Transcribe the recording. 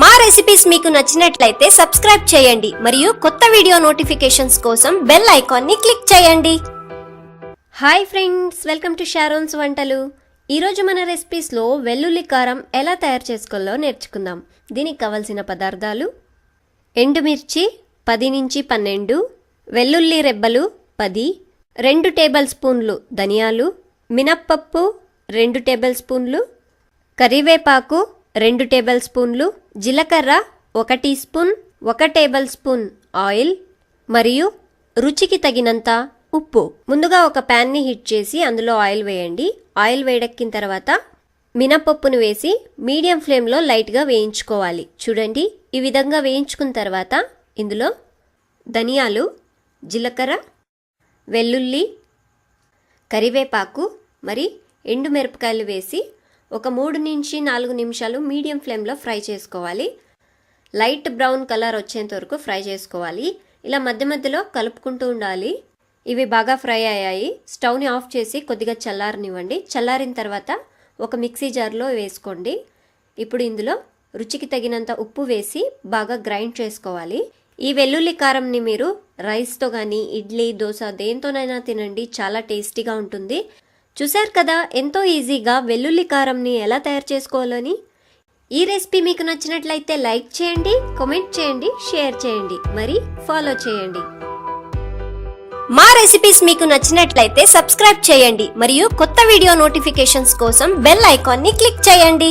మా రెసిపీస్ మీకు నచ్చినట్లయితే సబ్స్క్రైబ్ చేయండి మరియు కొత్త వీడియో నోటిఫికేషన్స్ కోసం బెల్ ఐకాన్ ని క్లిక్ చేయండి. హాయ్ ఫ్రెండ్స్, వెల్కమ్ టు షారోన్స్ వంటలు. ఈరోజు మన రెసిపీస్లో వెల్లుల్లి కారం ఎలా తయారు చేసుకోవాలో నేర్చుకుందాం. దీనికి కావాల్సిన పదార్థాలు: ఎండుమిర్చి 10 నుంచి 12, వెల్లుల్లి రెబ్బలు 10, 2 టేబుల్ స్పూన్లు ధనియాలు, మినప్పప్పు 2 టేబుల్ స్పూన్లు, కరివేపాకు 2 టేబుల్ స్పూన్లు, జీలకర్ర 1 teaspoon, 1 tablespoon oil మరియు రుచికి తగినంత ఉప్పు. ముందుగా ఒక ప్యాన్ని హీట్ చేసి అందులో ఆయిల్ వేయండి. ఆయిల్ వేడెక్కిన తర్వాత మినపప్పును వేసి మీడియం ఫ్లేమ్లో లైట్గా వేయించుకోవాలి. చూడండి, ఈ విధంగా వేయించుకున్న తర్వాత ఇందులో ధనియాలు, జీలకర్ర, వెల్లుల్లి, కరివేపాకు మరి ఎండుమిరపకాయలు వేసి ఒక 3 నుంచి 4 నిమిషాలు మీడియం ఫ్లేమ్లో ఫ్రై చేసుకోవాలి. లైట్ బ్రౌన్ కలర్ వచ్చేంత వరకు ఫ్రై చేసుకోవాలి. ఇలా మధ్య మధ్యలో కలుపుకుంటూ ఉండాలి. ఇవి బాగా ఫ్రై అయ్యాయి. స్టవ్ని ఆఫ్ చేసి కొద్దిగా చల్లారనివ్వండి. చల్లారిన తర్వాత ఒక మిక్సీ జార్లో వేసుకోండి. ఇప్పుడు ఇందులో రుచికి తగినంత ఉప్పు వేసి బాగా గ్రైండ్ చేసుకోవాలి. ఈ వెల్లుల్లి కారంని మీరు రైస్తో కానీ ఇడ్లీ, దోశ దేంతోనైనా తినండి, చాలా టేస్టీగా ఉంటుంది. చూశారు కదా, ఎంతో ఈజీగా వెల్లుల్లి కారంని ఎలా తయారు చేసుకోవాలని. ఈ రెసిపీ మీకు నచ్చినట్లయితే లైక్ చేయండి, కామెంట్ చేయండి, షేర్ చేయండి, మరి ఫాలో చేయండి. మా రెసిపీస్ మీకు నచ్చినట్లయితే సబ్స్క్రైబ్ చేయండి మరియు కొత్త వీడియో నోటిఫికేషన్స్ కోసం బెల్ ఐకాన్ ని క్లిక్ చేయండి.